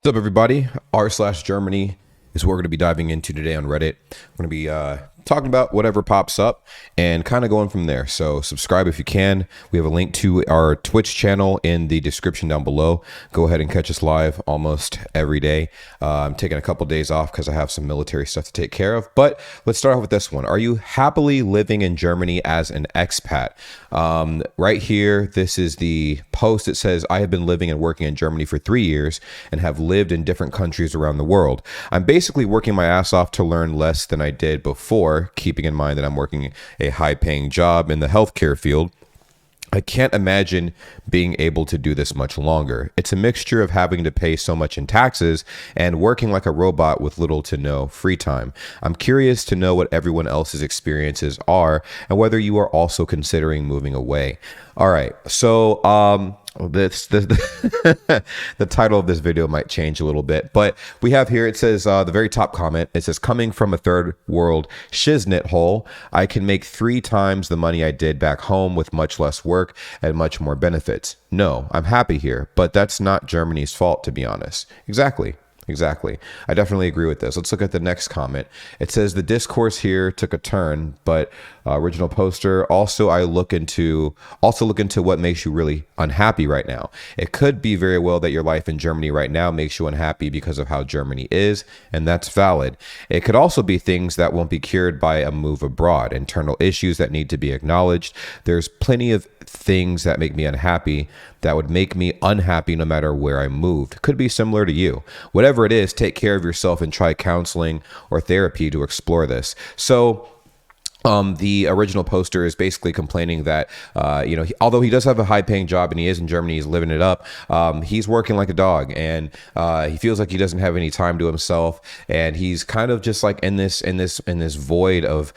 What's up, everybody? r/Germany is what we're going to be diving into today on Reddit. We're going to be talking about whatever pops up and kind of going from there. So subscribe if you can. We have a link to our Twitch channel in the description down below. Go ahead and catch us live almost every day. I'm taking a couple days off because I have some military stuff to take care of. But let's start off with this one. Are you happily living in Germany as an expat? Right here, this is the post. It says, I have been living and working in Germany for 3 years and have lived in different countries around the world. I'm basically working my ass off to learn less than I did before, keeping in mind that I'm working a high-paying job in the healthcare field. I can't imagine being able to do this much longer. It's a mixture of having to pay so much in taxes and working like a robot with little to no free time. I'm curious to know what everyone else's experiences are and whether you are also considering moving away. All right, so the title of this video might change a little bit, but we have here, it says, the very top comment, it says, coming from a third world shiznit hole, I can make 3 times the money I did back home with much less work and much more benefits. No, I'm happy here, but that's not Germany's fault, to be honest. Exactly. I definitely agree with this. Let's look at the next comment. It says the discourse here took a turn, but original poster. Also look into what makes you really unhappy right now. It could be very well that your life in Germany right now makes you unhappy because of how Germany is, and that's valid. It could also be things that won't be cured by a move abroad, internal issues that need to be acknowledged. There's plenty of things that make me unhappy that would make me unhappy no matter where I moved. Could be similar to you. Whatever it is, take care of yourself and try counseling or therapy to explore this. So the original poster is basically complaining that, although he does have a high-paying job and he is in Germany, he's living it up. He's working like a dog, and he feels like he doesn't have any time to himself, and he's kind of just like in this void of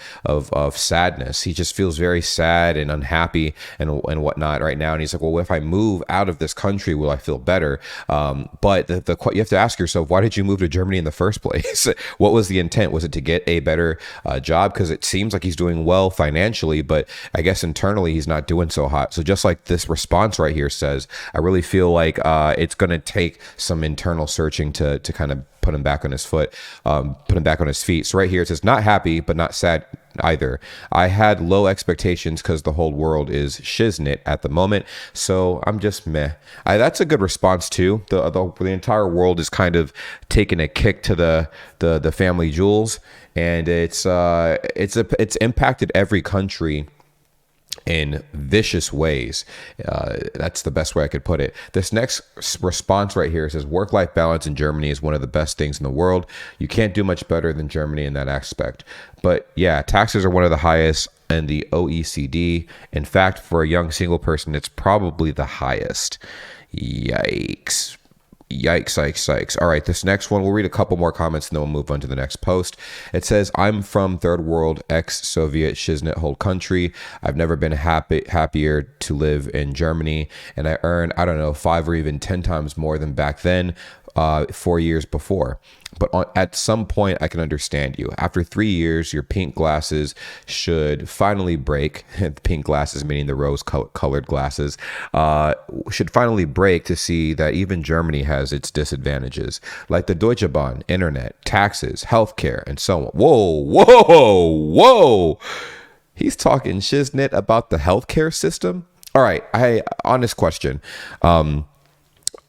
sadness. He just feels very sad and unhappy and whatnot right now. And he's like, well, if I move out of this country, will I feel better? But you have to ask yourself, why did you move to Germany in the first place? What was the intent? Was it to get a better job? Because it seems like he's doing well financially, but I guess internally he's not doing so hot. So just like this response right here says, I really feel like it's going to take some internal searching to kind of put him back on his feet. So right here it says, not happy, but not sad either. I had low expectations because the whole world is shiznit at the moment, so I'm just meh. That's a good response too. The entire world is kind of taking a kick to the family jewels, and it's impacted every country in vicious ways. That's the best way I could put it. This next response right here says, work-life balance in Germany is one of the best things in the world. You can't do much better than Germany in that aspect. But yeah, taxes are one of the highest in the OECD. In fact, for a young single person, it's probably the highest. Yikes. All right, this next one, we'll read a couple more comments and then we'll move on to the next post. It says, I'm from third world, ex-Soviet shiznit hole country. I've never been happier to live in Germany, and I earn, 5 or even 10 times more than back then, 4 years before. But at some point, I can understand you. After 3 years, your pink glasses should finally break. Pink glasses, meaning the rose-colored glasses, should finally break to see that even Germany has its disadvantages, like the Deutsche Bahn, internet, taxes, healthcare, and so on. Whoa! He's talking shiznit about the healthcare system? All right, honest question.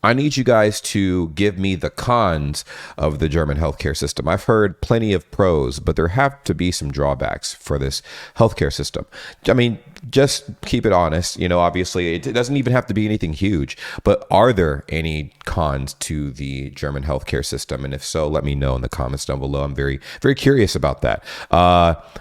I need you guys to give me the cons of the German healthcare system. I've heard plenty of pros, but there have to be some drawbacks for this healthcare system. I mean, just keep it honest. Obviously, it doesn't even have to be anything huge, but are there any cons to the German healthcare system? And if so, let me know in the comments down below. I'm very, very curious about that.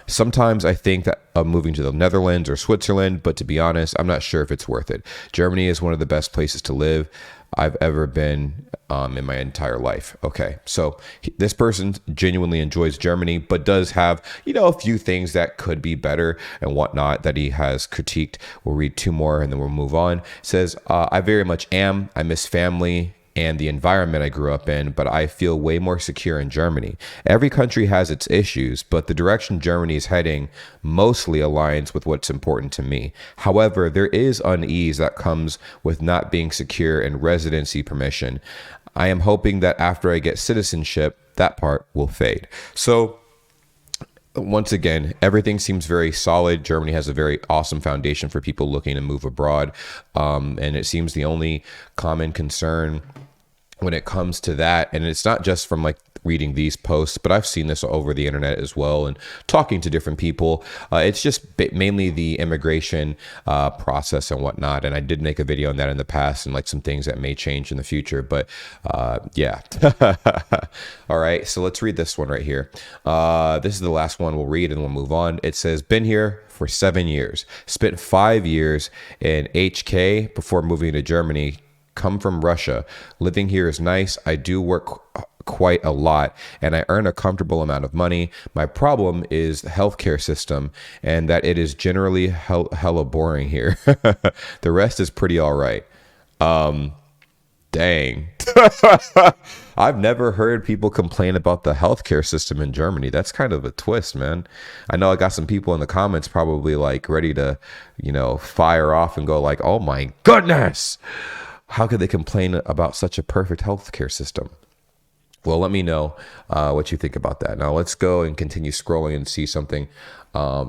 Sometimes I think that moving to the Netherlands or Switzerland, but to be honest, I'm not sure if it's worth it. Germany is one of the best places to live I've ever been in my entire life. Okay, so this person genuinely enjoys Germany, but does have, a few things that could be better and whatnot that he has critiqued. We'll read 2 more and then we'll move on. It says, I very much am. I miss family and the environment I grew up in, but I feel way more secure in Germany. Every country has its issues, but the direction Germany is heading mostly aligns with what's important to me. However, there is unease that comes with not being secure in residency permission. I am hoping that after I get citizenship, that part will fade. So once again, everything seems very solid. Germany has a very awesome foundation for people looking to move abroad. And it seems the only common concern when it comes to that, and it's not just from like reading these posts, but I've seen this over the internet as well and talking to different people. It's just mainly the immigration process and whatnot. And I did make a video on that in the past and like some things that may change in the future. But yeah. All right. So let's read this one right here. This is the last one we'll read and we'll move on. It says, been here for 7 years, spent 5 years in HK before moving to Germany. Come from Russia. Living here is nice. I do work quite a lot and I earn a comfortable amount of money. My problem is the healthcare system and that it is generally hella boring here. The rest is pretty all right. Dang. I've never heard people complain about the healthcare system in Germany. That's kind of a twist, man. I know I got some people in the comments probably like ready to, fire off and go like, oh my goodness. How could they complain about such a perfect healthcare system? Well, let me know what you think about that. Now let's go and continue scrolling and see something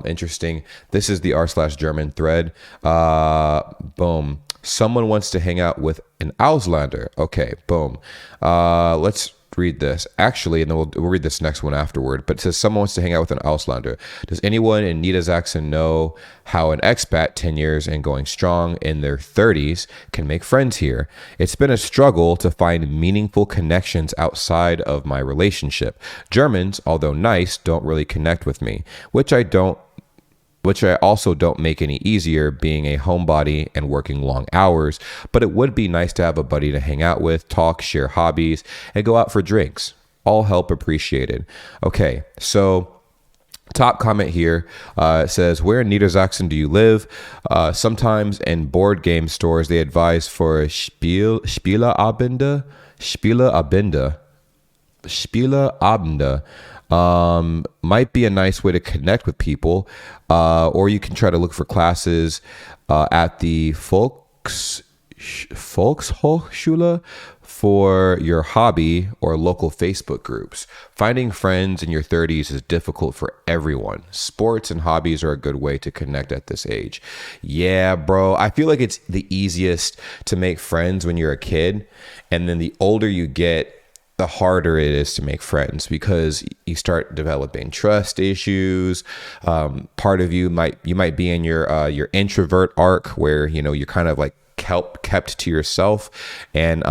interesting. This is the r/German thread. Boom. Someone wants to hang out with an Auslander. Okay, boom. Let's read this actually, and then we'll read this next one afterward. But it says someone wants to hang out with an Auslander. Does anyone in Niedersachsen know how an expat 10 years and going strong in their 30s can make friends here? It's been a struggle to find meaningful connections outside of my relationship. Germans, although nice, don't really connect with me, which I also don't make any easier being a homebody and working long hours, but it would be nice to have a buddy to hang out with, talk, share hobbies, and go out for drinks. All help appreciated. Okay, so top comment here says, where in Niedersachsen do you live? Sometimes in board game stores, they advise for Spieleabende. Might be a nice way to connect with people, or you can try to look for classes at the Volkshochschule for your hobby or local Facebook groups. Finding friends in your 30s is difficult for everyone. Sports and hobbies are a good way to connect at this age. Yeah, bro. I feel like it's the easiest to make friends when you're a kid, and then the older you get, the harder it is to make friends because you start developing trust issues. Part of you might be in your introvert arc where, you're kind of like kept to yourself. And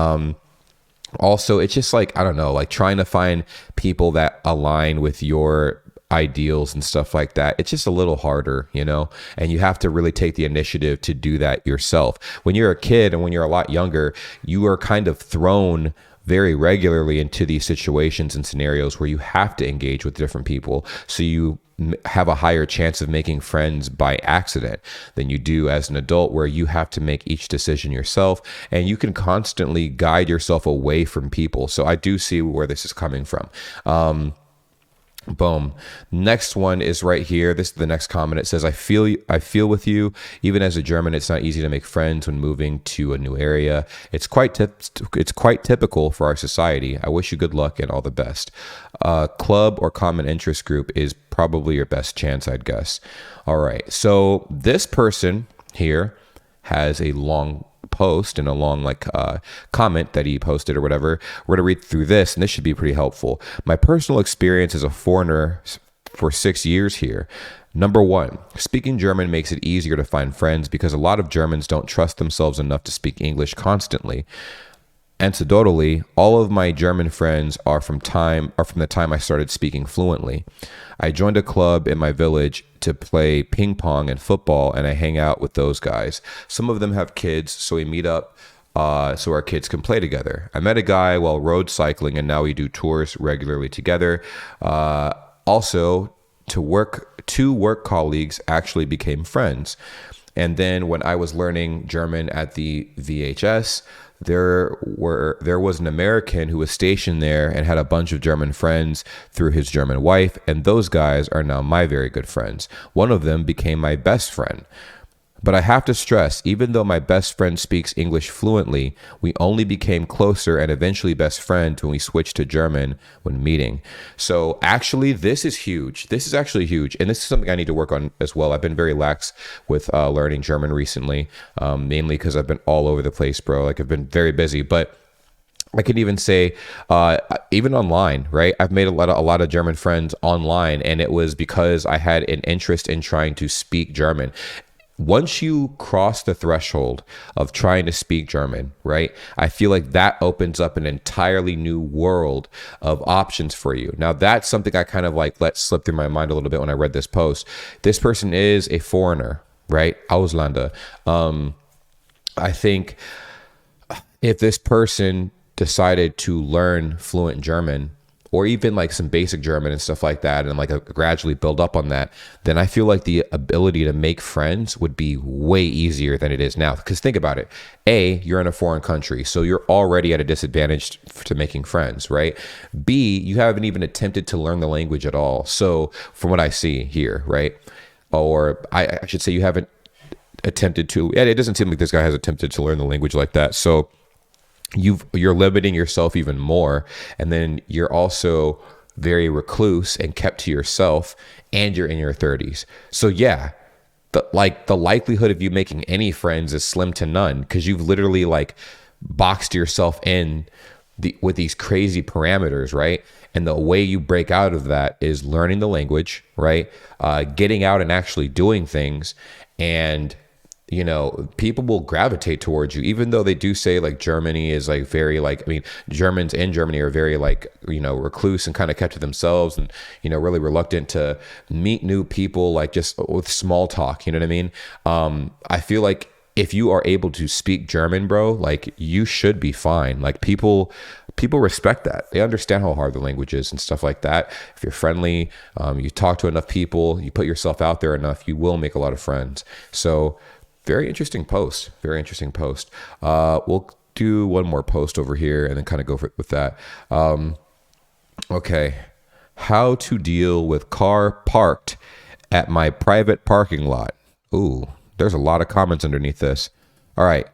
also it's just like, I don't know, like trying to find people that align with your ideals and stuff like that. It's just a little harder, and you have to really take the initiative to do that yourself. When you're a kid and when you're a lot younger, you are kind of thrown very regularly into these situations and scenarios where you have to engage with different people. So you have a higher chance of making friends by accident than you do as an adult, where you have to make each decision yourself and you can constantly guide yourself away from people. So I do see where this is coming from. Boom. Next one is right here. This is the next comment. It says, I feel with you. Even as a German, it's not easy to make friends when moving to a new area. It's quite typical for our society. I wish you good luck and all the best. Club or common interest group is probably your best chance, I'd guess. All right. So this person here has a long post and a long comment that he posted or whatever. We're going to read through this, and this should be pretty helpful. My personal experience as a foreigner for 6 years here. Number one, speaking German makes it easier to find friends because a lot of Germans don't trust themselves enough to speak English constantly. Anecdotally, all of my German friends are from the time I started speaking fluently. I joined a club in my village to play ping pong and football, and I hang out with those guys. Some of them have kids, so we meet up so our kids can play together. I met a guy while road cycling, and now we do tours regularly together. Also, two work colleagues actually became friends. And then when I was learning German at the VHS, there was an American who was stationed there and had a bunch of German friends through his German wife, and those guys are now my very good friends. One of them became my best friend. But I have to stress, even though my best friend speaks English fluently, we only became closer and eventually best friends when we switched to German when meeting. So actually, this is huge. This is actually huge. And this is something I need to work on as well. I've been very lax with learning German recently, mainly because I've been all over the place, bro. Like, I've been very busy. But I can even say, even online, right? I've made a lot of German friends online, and it was because I had an interest in trying to speak German. Once you cross the threshold of trying to speak German, right? I feel like that opens up an entirely new world of options for you. Now, that's something I kind of like let slip through my mind a little bit when I read this post. This person is a foreigner, right? Auslander. I think if this person decided to learn fluent German, or even like some basic German and stuff like that, and like gradually build up on that, then I feel like the ability to make friends would be way easier than it is now. Because think about it. A, you're in a foreign country, so you're already at a disadvantage to making friends, right? B, you haven't even attempted to learn the language at all. So from what I see here, right? Or I should say you haven't attempted to, and it doesn't seem like this guy has attempted to learn the language like that. So you're limiting yourself even more, and then you're also very recluse and kept to yourself, and you're in your 30s. So yeah, the likelihood of you making any friends is slim to none, because you've literally like boxed yourself in with these crazy parameters, right? And the way you break out of that is learning the language, right? Getting out and actually doing things. And you know, people will gravitate towards you, even though they do say like Germany is like very like, I mean, Germans in Germany are very like, you know, recluse and kind of kept to themselves, and, you know, really reluctant to meet new people, like just with small talk, you know what I mean? I feel like if you are able to speak German, bro, like you should be fine. Like people respect that. They understand how hard the language is and stuff like that. If you're friendly, you talk to enough people, you put yourself out there enough, you will make a lot of friends. So very interesting post. Very interesting post. We'll do one more post over here and then kind of go with that. Okay. How to deal with car parked at my private parking lot. Ooh, there's a lot of comments underneath this. All right.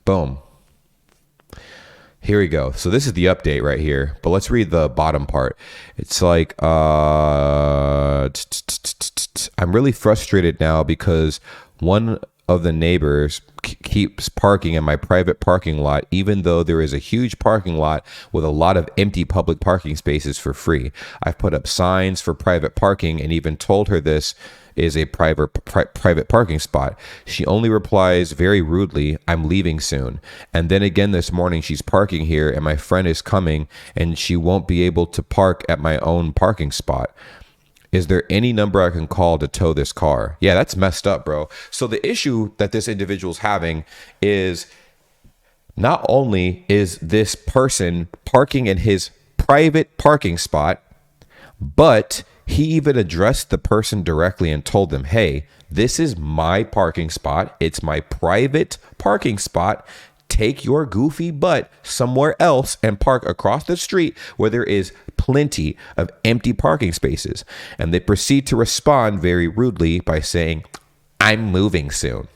Boom. Here we go. So this is the update right here, but let's read the bottom part. It's like, I'm really frustrated now because one of the neighbors keeps parking in my private parking lot, even though there is a huge parking lot with a lot of empty public parking spaces for free. I've put up signs for private parking and even told her this is a private parking spot. She only replies very rudely, "I'm leaving soon." And then again this morning, she's parking here and my friend is coming and she won't be able to park at my own parking spot. Is there any number I can call to tow this car? Yeah, that's messed up, bro. So the issue that this individual's having is not only is this person parking in his private parking spot, but he even addressed the person directly and told them, "Hey, this is my parking spot. It's my private parking spot. Take your goofy butt somewhere else and park across the street where there is plenty of empty parking spaces." And they proceed to respond very rudely by saying, "I'm moving soon.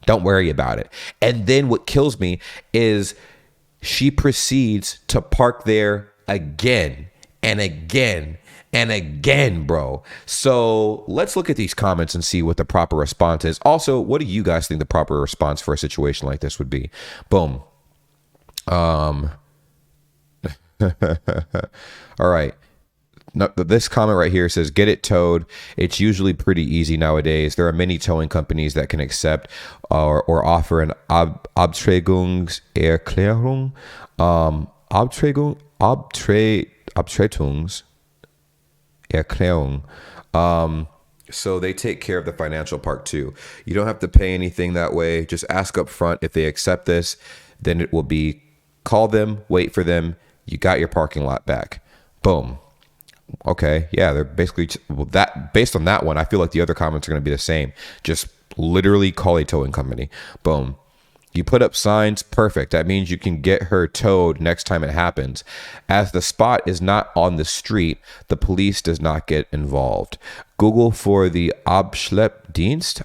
Don't worry about it." And then what kills me is she proceeds to park there again and again and again, bro. So let's look at these comments and see what the proper response is. Also, what do you guys think the proper response for a situation like this would be? Boom. All right. No, this comment right here says, "Get it towed. It's usually pretty easy nowadays. There are many towing companies that can accept or offer an Abtretungserklärung. Abtretungserklärung. So they take care of the financial part too. You don't have to pay anything that way. Just ask up front if they accept this. Then it will be call them, wait for them. You got your parking lot back." Boom. Okay. Yeah, they're basically that. Based on that one, I feel like the other comments are going to be the same. Just literally call a towing company. Boom. You put up signs, perfect. That means you can get her towed next time it happens. As the spot is not on the street, the police does not get involved. Google for the Abschleppdienst.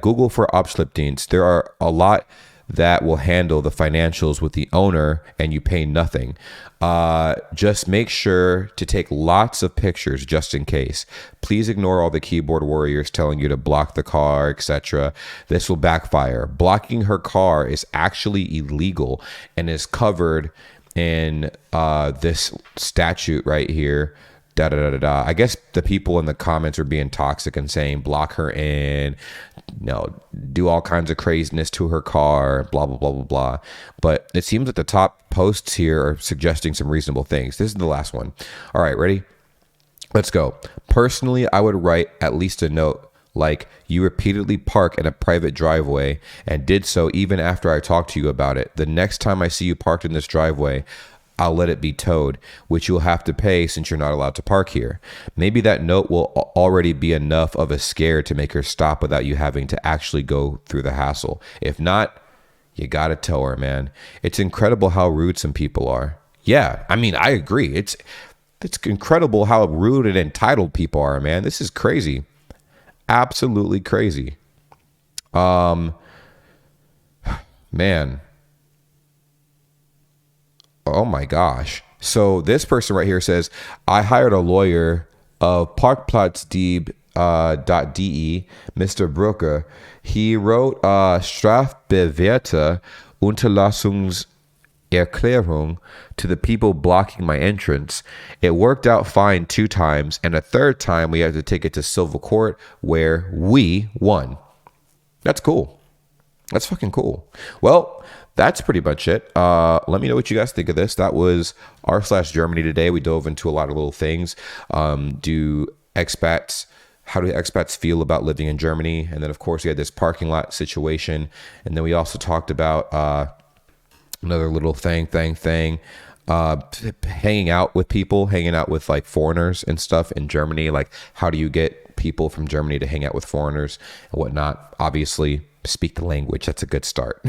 Google for Abschleppdienst. There are a lot that will handle the financials with the owner, and you pay nothing. Just make sure to take lots of pictures just in case. Please ignore all the keyboard warriors telling you to block the car, etc. This will backfire. Blocking her car is actually illegal and is covered in this statute right here. I guess the people in the comments are being toxic and saying block her in, do all kinds of craziness to her car, blah, blah, blah, blah, blah. But it seems that the top posts here are suggesting some reasonable things. This is the last one. All right, ready? Let's go. Personally, I would write at least a note like, you repeatedly park in a private driveway and did so even after I talked to you about it. The next time I see you parked in this driveway, I'll let it be towed, which you'll have to pay since you're not allowed to park here. Maybe that note will already be enough of a scare to make her stop without you having to actually go through the hassle. If not, you gotta tow her, man. It's incredible how rude some people are. Yeah, I mean, I agree. It's incredible how rude and entitled people are, man. This is crazy. Absolutely crazy. Man. Oh my gosh. So this person right here says, I hired a lawyer of Parkplatzdieb.de, Mr. Brooker. He wrote Strafbewährte Unterlassungserklärung to the people blocking my entrance. It worked out fine 2 times, and a 3rd time we had to take it to civil court where we won. That's cool. That's fucking cool. Well, that's pretty much it. Let me know what you guys think of this. That was r/Germany today. We dove into a lot of little things. How do expats feel about living in Germany? And then, of course, we had this parking lot situation. And then we also talked about another little thing, hanging out with like foreigners and stuff in Germany. Like, how do you get people from Germany to hang out with foreigners and whatnot? Obviously, speak the language. That's a good start.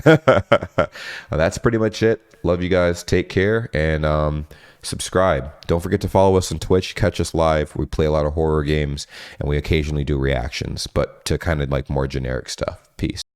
That's pretty much it. Love you guys. Take care and subscribe. Don't forget to follow us on Twitch. Catch us live. We play a lot of horror games and we occasionally do reactions, but to kind of like more generic stuff. Peace.